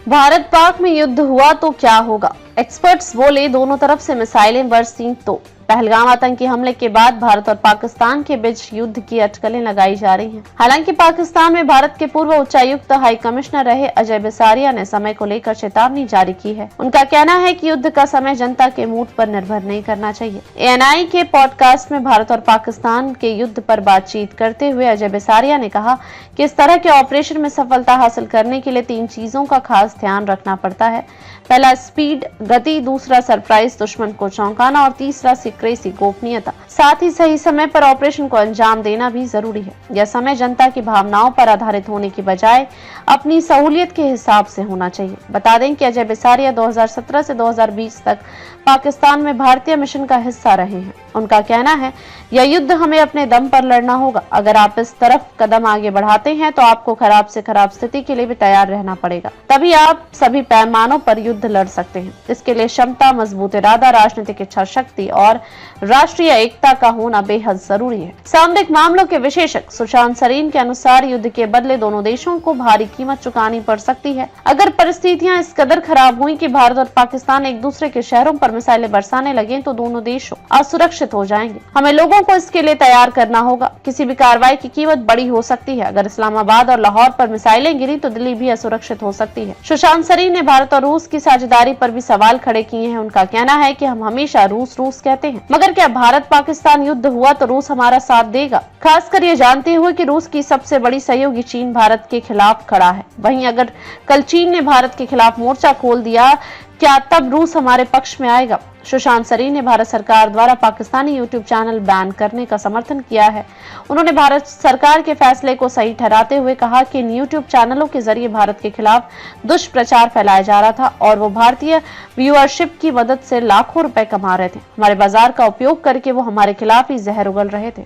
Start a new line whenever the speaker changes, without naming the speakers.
भारत पाक में युद्ध हुआ तो क्या होगा? एक्सपर्ट्स बोले दोनों तरफ से मिसाइलें बरसीं तो। पहलगाम आतंकी हमले के बाद भारत और पाकिस्तान के बीच युद्ध की अटकलें लगाई जा रही हैं। हालांकि पाकिस्तान में भारत के पूर्व उच्चायुक्त हाई कमिश्नर रहे अजय बिसारिया ने समय को लेकर चेतावनी जारी की है। उनका कहना है कि युद्ध का समय जनता के मूड पर निर्भर नहीं करना चाहिए। ANI के पॉडकास्ट में भारत और पाकिस्तान के युद्ध पर बातचीत करते हुए अजय बिसारिया ने कहा कि इस तरह के ऑपरेशन में सफलता हासिल करने के लिए 3 चीजों का खास ध्यान रखना पड़ता है। पहला स्पीड, गति, दूसरा सरप्राइज, दुश्मन को चौंकाना और तीसरा सीक्रेसी, गोपनीयता। साथ ही सही समय पर ऑपरेशन को अंजाम देना भी जरूरी है। यह समय जनता की भावनाओं पर आधारित होने की बजाय अपनी सहूलियत के हिसाब से होना चाहिए। बता दें कि अजय बिसारिया 2017 से 2020 तक पाकिस्तान में भारतीय मिशन का हिस्सा रहे हैं। उनका कहना है, यह युद्ध हमें अपने दम पर लड़ना होगा। अगर आप इस तरफ कदम आगे बढ़ाते हैं तो आपको खराब से खराब स्थिति के लिए भी तैयार रहना पड़ेगा। तभी आप सभी पैमानों पर युद्ध लड़ सकते हैं। इसके लिए क्षमता, मजबूत इरादा, राजनीतिक इच्छा शक्ति और राष्ट्रीय एकता का होना बेहद जरूरी है। सामरिक मामलों के विशेषज्ञ सुशांत सरीन के अनुसार युद्ध के बदले दोनों देशों को भारी कीमत चुकानी पड़ सकती है। अगर परिस्थितियां इस कदर खराब हुई कि भारत और पाकिस्तान एक दूसरे के शहरों पर मिसाइलें बरसाने लगे तो दोनों देशों असुरक्षित हो जाएंगे। हमें लोगों को इसके लिए तैयार करना होगा। किसी भी कार्रवाई की कीमत बड़ी हो सकती है। अगर इस्लामाबाद और लाहौर पर मिसाइलें गिरी तो दिल्ली भी असुरक्षित हो सकती है। सुशांत सरीन ने भारत और रूस की साझेदारी पर भी सवाल खड़े किए हैं। उनका कहना है कि हम हमेशा रूस रूस कहते हैं, मगर क्या भारत पाकिस्तान युद्ध हुआ तो रूस हमारा साथ देगा? खासकर ये जानते हुए कि रूस की सबसे बड़ी सहयोगी चीन भारत के खिलाफ खड़ा है। वहीं अगर कल चीन ने भारत के खिलाफ मोर्चा खोल दिया, क्या तब रूस हमारे पक्ष में आएगा? सुशांत सरीन ने भारत सरकार द्वारा पाकिस्तानी YouTube चैनल बैन करने का समर्थन किया है। उन्होंने भारत सरकार के फैसले को सही ठहराते हुए कहा कि इन YouTube चैनलों के जरिए भारत के खिलाफ दुष्प्रचार फैलाया जा रहा था और वो भारतीय व्यूअरशिप की मदद से लाखों रुपए कमा रहे थे। हमारे बाजार का उपयोग करके वो हमारे खिलाफ ही जहर उगल रहे थे।